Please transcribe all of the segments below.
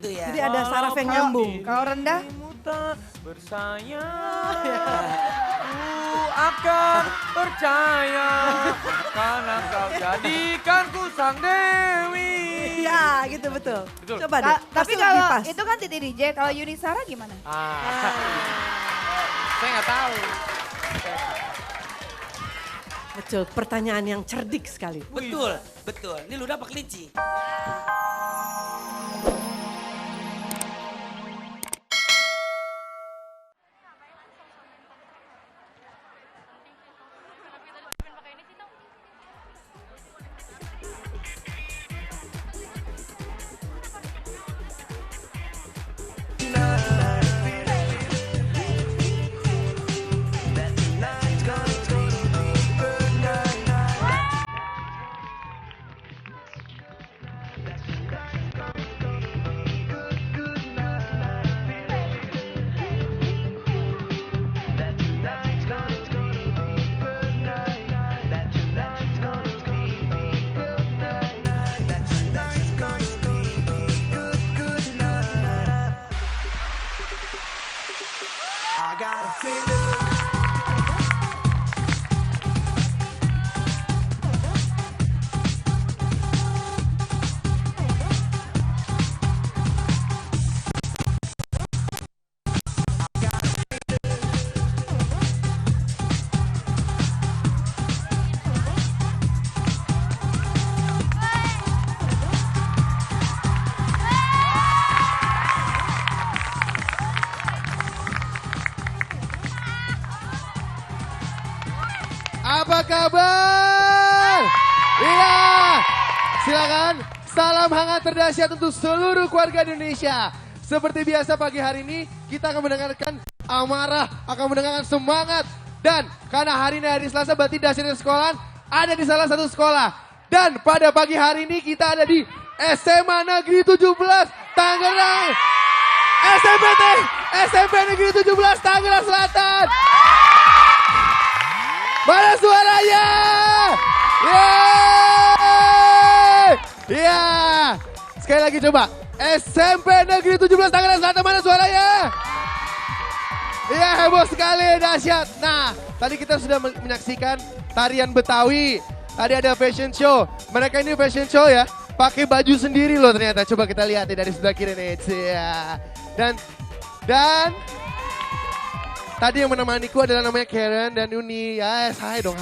gitu ya. Jadi ada saraf yang nyambung. Kalau rendah? Bersayang, ku akan percaya karena kau jadikanku sang dewi. Iya gitu betul. Coba deh. Tapi pasti kalau lebih pas. itu kan Titi DJ, kalau Yuni Sara gimana? Saya nggak tahu. Betul, pertanyaan yang cerdik sekali. Betul, betul. Ini ludah apa kelinci? Apa kabar? Iya, silakan. Salam hangat terdahsyat untuk seluruh keluarga Indonesia. Seperti biasa pagi hari ini kita akan mendengarkan amarah, akan mendengarkan semangat. Dan karena hari ini hari Selasa berarti dahsyatnya sekolah ada di salah satu sekolah. Dan pada pagi hari ini kita ada di SMA Negeri 17 Tangerang. SMP Negeri 17 Tangerang Selatan. Mana suaranya? Yeay! Iya. Sekali lagi coba. SMP Negeri 17 Tangerang Selatan, mana suaranya? Iya, heboh sekali, dahsyat. Nah, tadi kita sudah menyaksikan tarian Betawi. Tadi ada fashion show. Mereka ini fashion show ya. Pakai baju sendiri loh ternyata. Coba kita lihat dari sebelah kiri nih. Cia. Dan tadi yang menemaniku adalah namanya Karen dan Yuni. Yes, hai dong.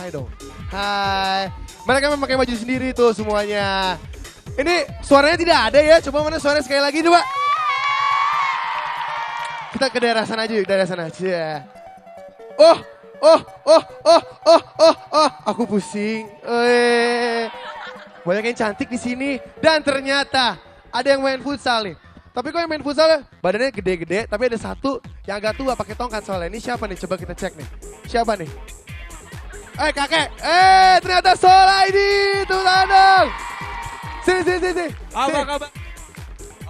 Hai. Mereka memang pakai baju sendiri tuh semuanya. Ini suaranya tidak ada ya. Coba mana suaranya sekali lagi coba. Kita ke daerah sana aja yuk, daerah sana aja. Oh. Aku pusing. Banyak yang cantik di sini. Dan ternyata ada yang main futsal nih. Tapi kok yang main futsal badannya gede-gede, tapi ada satu yang agak tua pakai tongkat soalnya. Ini siapa nih? Coba kita cek nih. Siapa nih? Kakek. Ternyata Solaidi. Tuh dong. Sini. Apa kabar?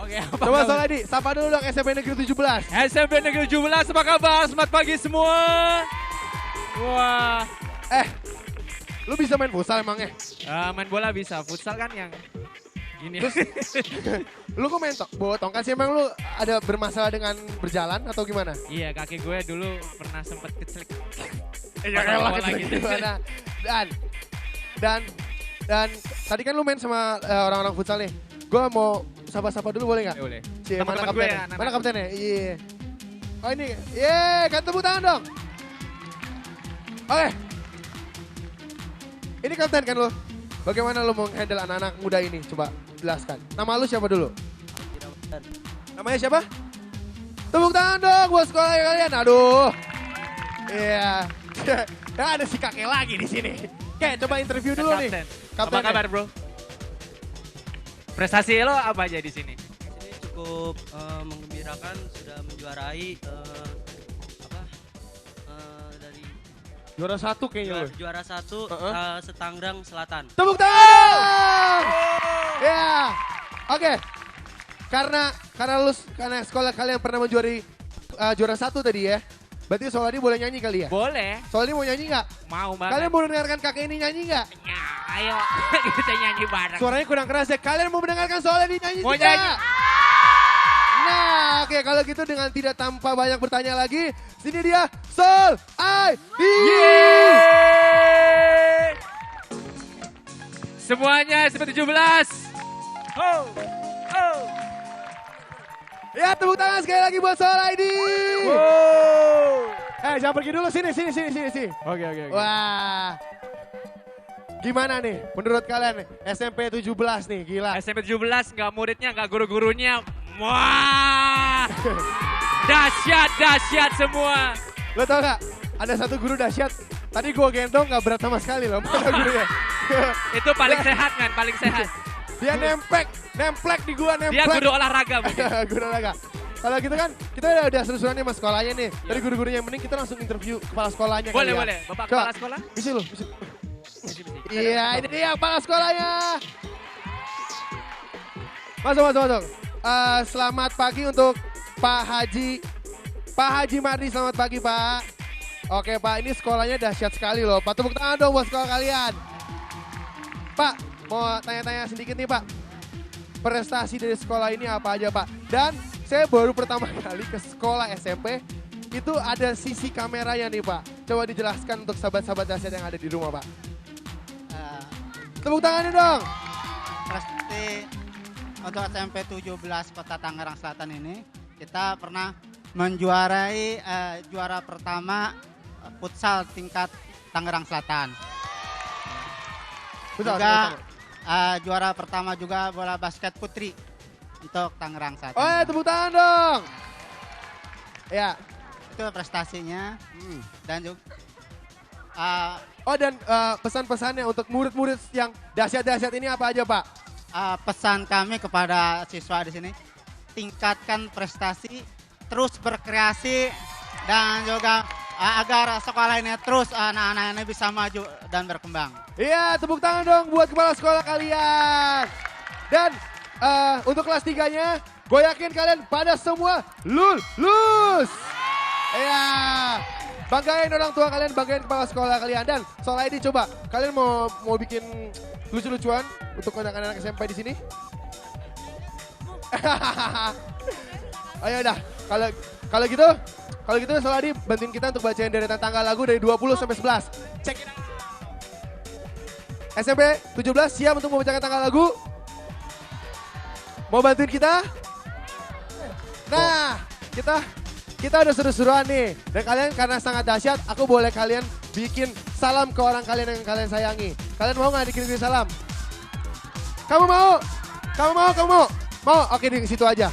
Oke, apa Coba kabar? Solaidi, sapa dulu dong SMP Negeri 17. SMP Negeri 17, apa kabar? Selamat pagi semua. Wah. Lu bisa main futsal emangnya? Main bola bisa, futsal kan yang gini. Lu kok main bawa tongkat sih? Emang lu ada bermasalah dengan berjalan atau gimana? Iya, kaki gue dulu pernah sempat kecelik. Ya elah bola gitu. gimana. Dan tadi kan lu main sama orang-orang futsal nih. Gue mau sapa-sapa dulu boleh gak? Ya, boleh. Mana Teman-teman gue kaptennya? ya, anak-anak. Mana kaptennya? Iya. Oh ini, kan tepuk tangan dong. Oke. Ini kapten kan lu? Bagaimana lu mau handle anak-anak muda ini? Coba jelaskan. Nama lu siapa dulu? Namanya siapa? Tepuk tangan dong buat sekolah kalian. Aduh. Iya. Ya ada si kakek lagi di sini. Oke, coba interview dulu nih. Apa kabar, bro? Prestasi lo apa aja di sini? Ini cukup menggembirakan, sudah menjuarai dari Juara satu kayaknya lu. juara satu Setanggerang Selatan. Tepuk tangan. Ya. Oke. Karena sekolah kalian pernah menjuari juara satu tadi ya. Berarti Soladi boleh nyanyi kali ya? Boleh. Soladi mau nyanyi nggak? Mau banget. Kalian mau mendengarkan kakek ini nyanyi nggak? Ya, ayo kita nyanyi bareng. Suaranya kurang keras ya. Kalian mau mendengarkan Soladi nyanyi Mau juga? nyanyi. Nah, oke kalau gitu dengan tidak tanpa banyak bertanya lagi, sini dia Sol ID. Semuanya SMP 17. Ho, ho. Ya tepuk tangan sekali lagi buat Sol ID. Jangan pergi dulu, sini. Oke. Wah. Gimana nih menurut kalian SMP 17 nih, gila. SMP 17 nggak muridnya, nggak guru-gurunya. Wah. Dahsyat semua. Lo tau gak, ada satu guru dahsyat, tadi gue gendong gak berat sama sekali loh, mana gurunya. Itu paling sehat kan, paling sehat. Dia nemplek di gua, Dia guru olahraga mungkin. Guru olahraga. Kalau gitu kan, kita udah seru-seruan nih sama sekolahnya nih. Dari guru-gurunya yang mending kita langsung interview kepala sekolahnya. Boleh. Kali ya. Bapak Coba, kepala sekolah. Bisa lu. Iya, ini dia kepala sekolahnya. Masuk. Selamat pagi untuk Pak Haji Mardi, selamat pagi Pak. Oke Pak, ini sekolahnya dahsyat sekali loh. Pak, tepuk tangan dong buat sekolah kalian. Pak, mau tanya-tanya sedikit nih Pak. Prestasi dari sekolah ini apa aja Pak? Dan saya baru pertama kali ke sekolah SMP, itu ada sisi kameranya nih Pak. Coba dijelaskan untuk sahabat-sahabat dahsyat yang ada di rumah Pak. Tepuk tangannya dong. Prestasi untuk SMP 17 Kota Tangerang Selatan ini, kita pernah menjuarai juara pertama futsal tingkat Tangerang Selatan. Juga juara pertama juga bola basket putri untuk Tangerang Selatan. Oh ya, tepuk tangan dong. Ya. Itu prestasinya. Dan juga dan pesan-pesannya untuk murid-murid yang dahsyat-dahsyat ini apa aja Pak? pesan kami kepada siswa di sini, tingkatkan prestasi, terus berkreasi, dan juga agar sekolah ini terus anak-anak ini bisa maju dan berkembang. Iya, tepuk tangan dong buat kepala sekolah kalian. Dan untuk kelas 3-nya, gue yakin kalian pada semua lulus. Iya, banggain orang tua kalian, banggain kepala sekolah kalian. Dan soal ID coba, kalian mau bikin lucu-lucuan untuk anak-anak SMP di sini? Ayo dah, kalau gitu soal ID bantuin kita untuk bacain deretan tanggal lagu dari 20 sampai 11. Cek it out. SMP 17 siap untuk membacakan tanggal lagu? Mau bantuin kita? Nah, kita udah seru-seruan nih. Dan kalian karena sangat dahsyat, aku boleh kalian bikin salam ke orang kalian yang kalian sayangi. Kalian mau nggak dikirim salam? Kamu mau? Mau? Oke, di situ aja.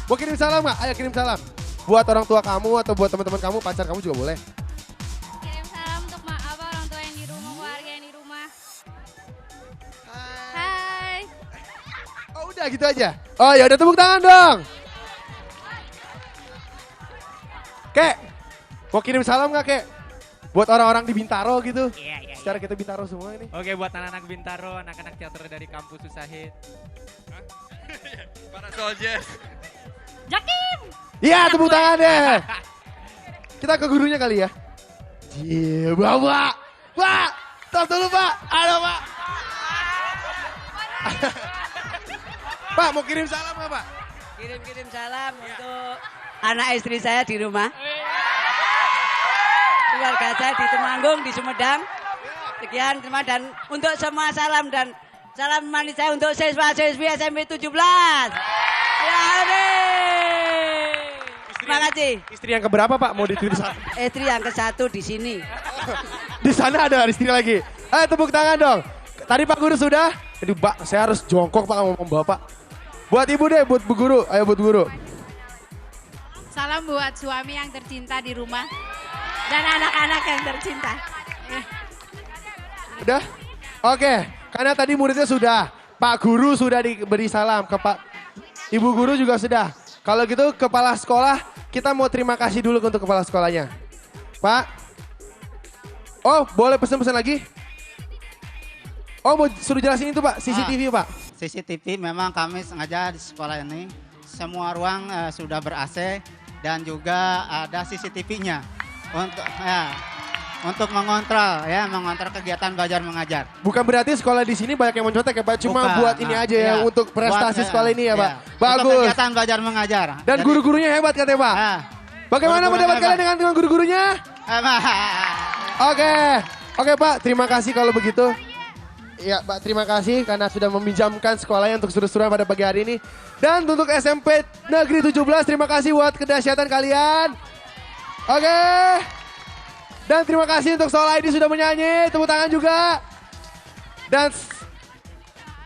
Mau kirim salam nggak? Ayo kirim salam. Buat orang tua kamu atau buat teman-teman kamu, pacar kamu juga boleh. Kirim salam untuk orang tua yang di rumah, keluarga yang di rumah. Hai. Oh udah gitu aja. Oh ya udah, tepuk tangan dong. Kek, mau kirim salam nggak Kek? Buat orang-orang di Bintaro gitu. Iya. Secara kita Bintaro semua ini. Oke, buat anak-anak Bintaro, anak-anak teater dari kampus Usahid. Para soldier. Jakim. Iya, tepuk tangan deh. Kita ke gurunya kali ya. Iya, Bapak. Pak, tos dulu Pak. Halo Pak. Pak, mau kirim salam nggak Pak? Kirim salam untuk anak istri saya di rumah. Keluarga saya di Temanggung, di Sumedang. Sekian, terima dan untuk semua salam dan salam manis saya untuk siswa-siswi SMP 17. Ya, terima kasih. Istri yang keberapa Pak? Mau ditulis? Istri yang ke-1 di sini. Di sana ada istri lagi. Ayo tepuk tangan dong. Tadi Pak Guru sudah. Jadi Pak, saya harus jongkok Pak ngomong Bapak. Buat Ibu deh, buat Bu Guru. Ayo buat Guru. Salam buat suami yang tercinta di rumah dan anak-anak yang tercinta. Udah? Oke, karena tadi muridnya sudah. Pak Guru sudah diberi salam. Ke Pak Ibu Guru juga sudah. Kalau gitu kepala sekolah, kita mau terima kasih dulu untuk kepala sekolahnya. Pak. Oh, boleh pesan-pesan lagi? Oh, mau suruh jelasin itu Pak, CCTV Pak. CCTV memang kami sengaja di sekolah ini, semua ruang sudah ber-AC dan juga ada CCTV-nya. untuk mengontrol kegiatan belajar mengajar. Bukan berarti sekolah di sini banyak yang mencontek ya Pak, cuma Bukan, buat ini aja ya iya. untuk prestasi Buat, sekolah ini ya Pak. Untuk Bagus. kegiatan belajar mengajar. Dan Jadi, guru-gurunya hebat katanya Pak. Bagaimana guru-gurunya pendapat kalian hebat. dengan guru-gurunya? Oke Pak, terima kasih kalau begitu. Ya Pak, terima kasih karena sudah meminjamkan sekolahnya untuk seru-seruan pada pagi hari ini. Dan untuk SMP Negeri 17, terima kasih buat kedahsyatan kalian. Oke. Dan terima kasih untuk Soul ID sudah menyanyi, tepuk tangan juga.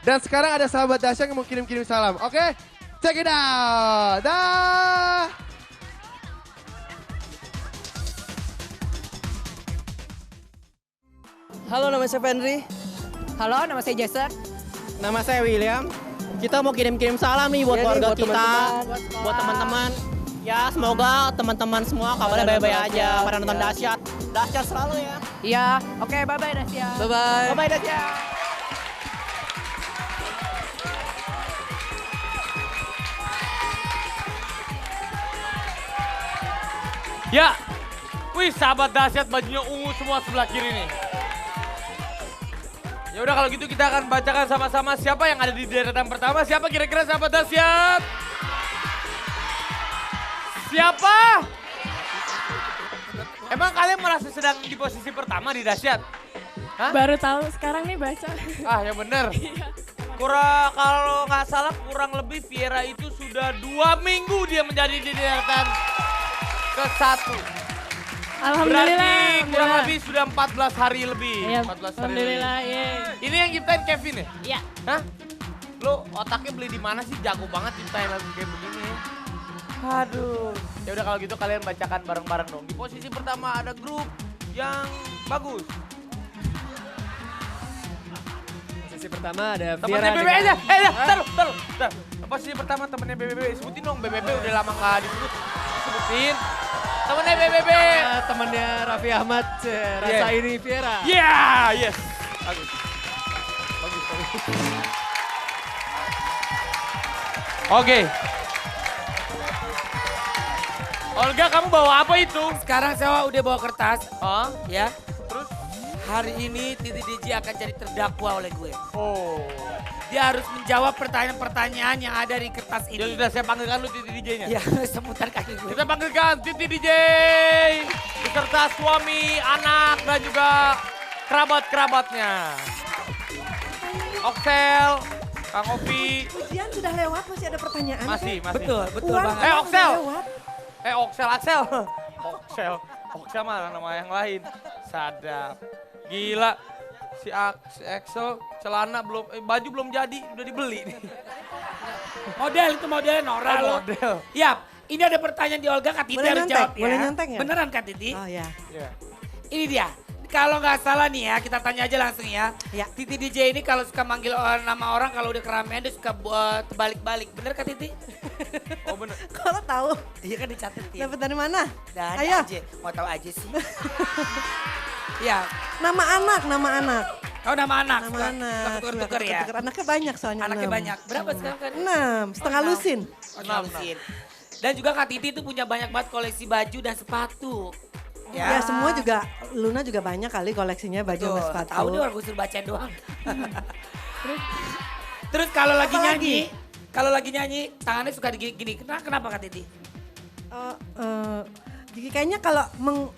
Dan sekarang ada sahabat dahsyat yang mau kirim-kirim salam. Oke, check it out. Dah. Halo, nama saya Henry. Halo, nama saya Jason. Nama saya William. Kita mau kirim-kirim salam nih buat keluarga kita, buat teman-teman. Ya, semoga teman-teman semua kabarnya baik-baik aja. Pada nonton dahsyat. Dahsyat selalu ya. Iya, oke, bye-bye Dasya. Bye-bye. Bye-bye Dasya. Ya, wih sahabat dahsyat bajunya ungu semua sebelah kiri nih. Ya udah kalau gitu kita akan bacakan sama-sama siapa yang ada di deretan pertama. Siapa kira-kira sahabat dahsyat? Siapa? Emang kalian merasa sedang di posisi pertama di dahsyat? Hah? Baru tahu sekarang nih baca. Ah ya bener. Kalau nggak salah kurang lebih Viera itu sudah 2 minggu dia menjadi di deretan ke-1. Alhamdulillah. Berarti kurang lebih sudah 14 hari lebih. Iya, 14 hari alhamdulillah, lebih. iya. Ini yang ciptain Kevin ya? Iya. Hah? Lo otaknya beli di mana sih? Jago banget ciptain lagu kayak begini. Aduh. Ya udah kalau gitu kalian bacakan bareng-bareng dong. Di posisi pertama ada grup yang bagus. Posisi pertama ada Temennya Viera. BBB aja. Bentar. Posisi pertama temennya BBB. Sebutin dong BBB udah lama nggak disebut. Sebutin. Temennya BBB. Temennya Raffi Ahmad, Rasa Ini Viera. Yes. Bagus. Oke. Olga, kamu bawa apa itu? Sekarang saya udah bawa kertas. Oh, Ya. terus? Hari ini Titi DJ akan jadi terdakwa oleh gue. Oh. Dia harus menjawab pertanyaan-pertanyaan yang ada di kertas Ya ini. sudah saya panggilkan lu Titi DJ-nya. Ya, seputar kaki gue. Kita panggilkan Titi DJ beserta suami, anak dan juga kerabat-kerabatnya. Oksel, Kang Ovi. Ujian sudah lewat, masih ada pertanyaan. Masih. Betul Uang banget. Oksel. sudah lewat. Oksel mah nama yang lain. Sadap. Gila. Si Axel celana belum, baju belum jadi, udah dibeli nih. Model itu modelnya Nora loh. Model. Ya, ini ada pertanyaan di Olga, Kak Titi Boleh harus nyontek? jawab ya. Boleh nyontek nggak? Beneran Kak Titi? Oh ya. Iya. Ini dia. Kalau nggak salah nih ya, kita tanya aja langsung ya. Ya. Titi DJ ini kalau suka manggil nama orang, kalau udah keramaian dia suka balik-balik. Bener Kak Titi? Oh bener. Kalau tahu, Iya kan dicatat ya. dapat dari mana? Dan Ayo. aja, mau tahu aja sih. Ya, Nama anak. oh nama anak. Nama Suka- anak. suka tuker-tuker ya. Anaknya banyak soalnya. Anaknya 6. banyak. Berapa sekarang kan? 6, setengah Oh, 6. lusin. Oh, lusin. Dan juga Kak Titi tuh punya banyak banget koleksi baju dan sepatu. Ya semua juga, Luna juga banyak kali koleksinya baju sama sepatu. Tahu nih orang gue suruh bacain doang. Terus kalau lagi Apa nyanyi, kalau lagi nyanyi tangannya suka gini. Kenapa Kak Titi? Jadi kayaknya kalau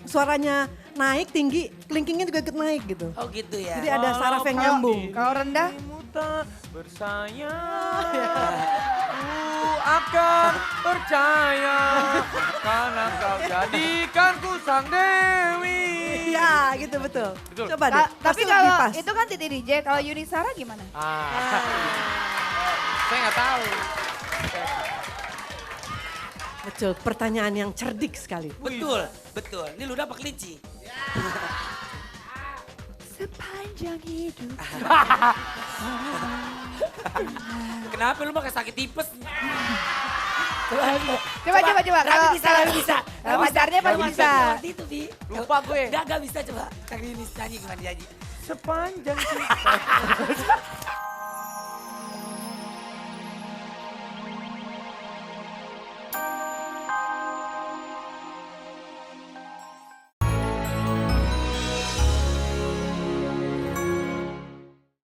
suaranya naik tinggi, kelingkingnya juga ikut naik gitu. Oh gitu ya. Jadi ada saraf yang nyambung. Kalau rendah? Bersayang, ku akan percaya karena kau jadikanku sang dewi. Iya gitu betul. Coba deh. Tapi pasti lebih kalau pas. itu kan Titi DJ, kalau Yuni Sara gimana? Saya nggak tahu. Betul, pertanyaan yang cerdik sekali. Betul. Ini ludah apa kelinci? Sepanjang hidup. Kenapa lu pakai sakit tipes? Coba. Tapi bisa. Kalau pacarnya pasti bisa. Waktu itu, Bi. Lupa gue. Gak bisa coba. Kak Yuni nyanyi gimana nyanyi? Sepanjang cinta.